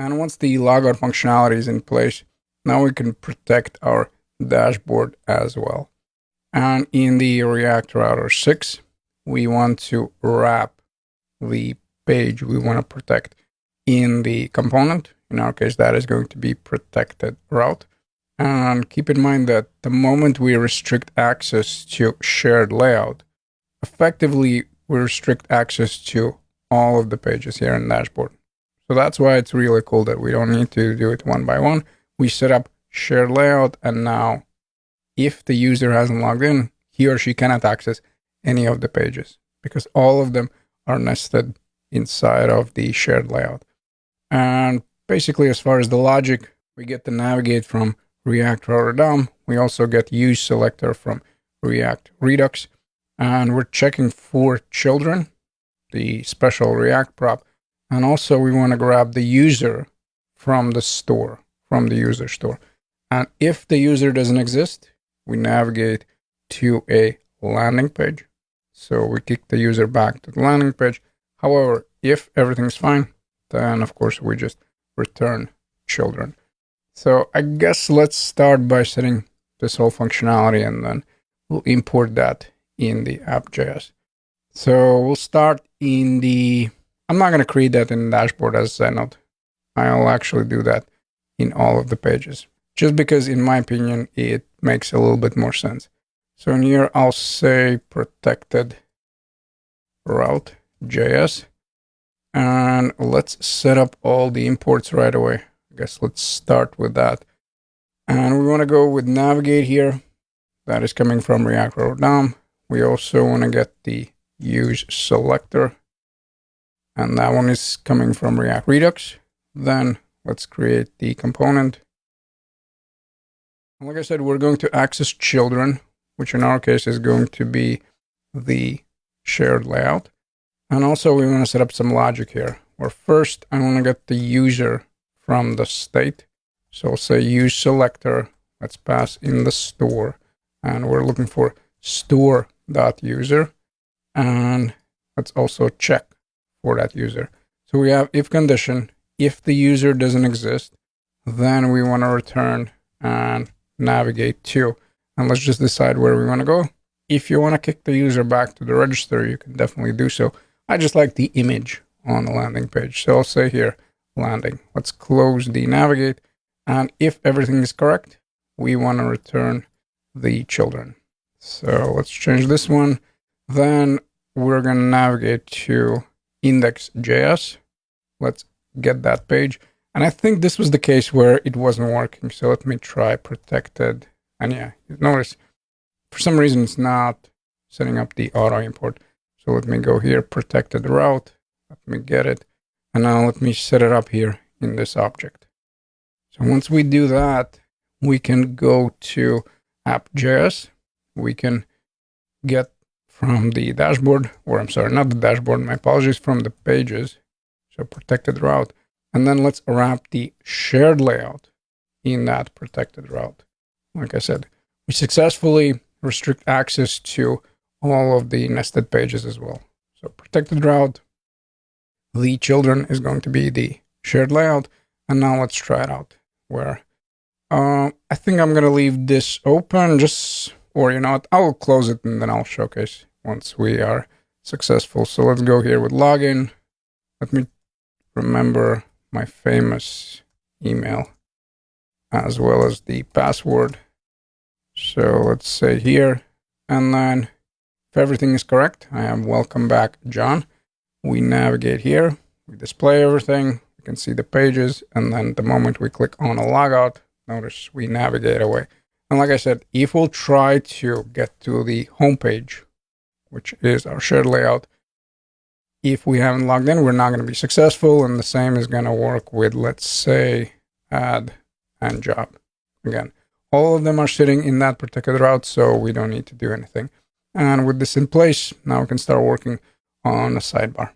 And once the logout functionality is in place, now we can protect our dashboard as well. And in the React Router 6, we want to wrap the page we want to protect in the component. In our case, that is going to be protected route. And keep in mind that the moment we restrict access to shared layout, effectively we restrict access to all of the pages here in the dashboard. So that's why it's really cool that we don't need to do it one by one. We set up shared layout, and now if the user hasn't logged in, he or she cannot access any of the pages because all of them are nested inside of the shared layout. And basically, as far as the logic, we get to navigate from React Router DOM. We also get use selector from React Redux. And we're checking for children, the special React prop. And also we want to grab the user from the store, from the user store. And if the user doesn't exist, we navigate to a landing page. So we kick the user back to the landing page. However, if everything's fine, then of course we just return children. So I guess let's start by setting this whole functionality, and then we'll import that in the app.js. So we'll start in the, I'm not going to create that in the dashboard as a note. I'll actually do that in all of the pages, just because in my opinion, it makes a little bit more sense. So in here, I'll say protected route.js, and let's set up all the imports right away. I guess let's start with that. And we want to go with navigate here. That is coming from React Router DOM. We also want to get the use selector, and that one is coming from React Redux. Then let's create the component. And like I said, we're going to access children, which in our case is going to be the shared layout. And also we want to set up some logic here, where first I want to get the user from the state. So I'll say use selector, let's pass in the store, and we're looking for store.user, and let's also check for that user. So we have if condition, if the user doesn't exist, then we want to return and navigate to, and let's just decide where we want to go. If you want to kick the user back to the register, you can definitely do so. I just like the image on the landing page. So I'll say here, landing. Let's close the navigate. And if everything is correct, we want to return the children. So let's change this one. Then we're going to navigate to index.js. Let's get that page. And I think this was the case where it wasn't working. So let me try protected. And yeah, notice for some reason it's not setting up the auto import. So let me go here, protected route. Let me get it. And now let me set it up here in this object. So once we do that, we can go to app.js. We can get from the dashboard, or I'm sorry, not the dashboard, my apologies, from the pages. So protected route. And then let's wrap the shared layout in that protected route. Like I said, we successfully restrict access to all of the nested pages as well. So protected route, the children is going to be the shared layout. And now let's try it out. Where I think I'm going to leave this open, just, or you know what, I'll close it and then I'll showcase once we are successful. So let's go here with login. Let me remember my famous email as well as the password. So let's say here, and then if everything is correct, I have welcome back, John. We navigate here, we display everything. You can see the pages, and then the moment we click on a logout, notice we navigate away. And like I said, if we'll try to get to the home page, which is our shared layout, if we haven't logged in, we're not going to be successful. And the same is going to work with, let's say, add and job. Again, all of them are sitting in that particular route, so we don't need to do anything. And with this in place, now we can start working on a sidebar.